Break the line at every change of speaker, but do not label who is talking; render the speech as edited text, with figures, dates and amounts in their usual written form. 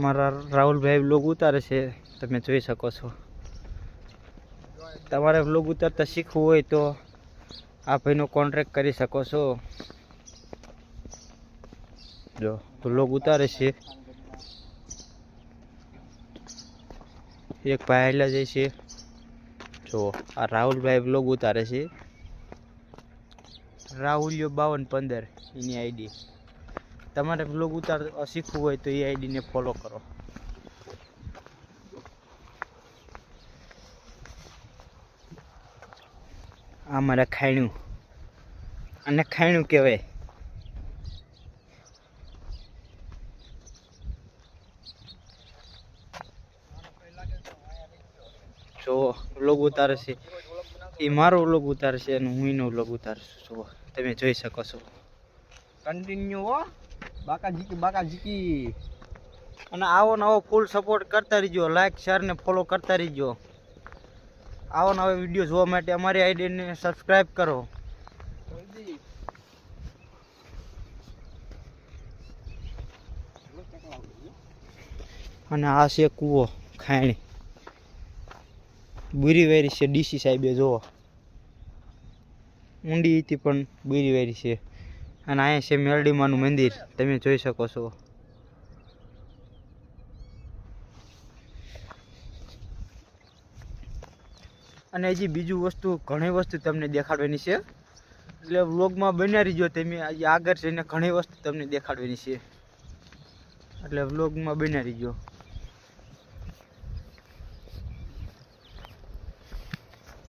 મારા રાહુલભાઈ વ્લોગ ઉતારે છે, તમે જોઈ શકો છો। તમારે વ્લોગ ઉતારતા શીખવું હોય તો આ ભાઈનો કોન્ટેક્ટ કરી શકો છો। જો વ્લોગ ઉતારે છે, એક ભાઈ આયલા જાય છે। જો આ રાહુલભાઈ વ્લોગ ઉતારે છે, રાહુલિયો 5215 એની આઈડી। તમારે વ્લોગ ઉતાર શીખવું હોય તો એ આઈડીને ફોલો કરો। આ મારે ખાયણું, અને ખાયણું કહેવાય। જો વ્લોગ ઉતારે છે, એ મારો વ્લોગ ઉતારે છે અને હું એનો વ્લોગ ઉતારું છું। જો તમે જોઈ શકો છો।
કન્ટિન્યુ હો, બાકા જીકી।
અને આવો નવો ફૂલ સપોર્ટ કરતા રહીજો, લાઈક શેર ને ફોલો કરતા રહીજો। આવો નવો વિડીયો જોવા માટે અમારી આઈડીને સબસ્ક્રાઈબ કરો। અને આ છે કૂવો ખાયણી, બુરી વાયરી છે ડીસી સાહેબે। જુઓ ઊંડી હતી પણ બુરી વાયરી છે। અને અહીંયા છે મેરડીમાનું મંદિર, તમે જોઈ શકો છો। અને હજી બીજું વસ્તુ, ઘણી વસ્તુ તમને દેખાડવાની છે, એટલે વ્લોગમાં બન્યા રહીજો। તમે આગળ જઈને ઘણી વસ્તુ તમને દેખાડવાની છે, એટલે વ્લોગમાં બન્યા રહીજો।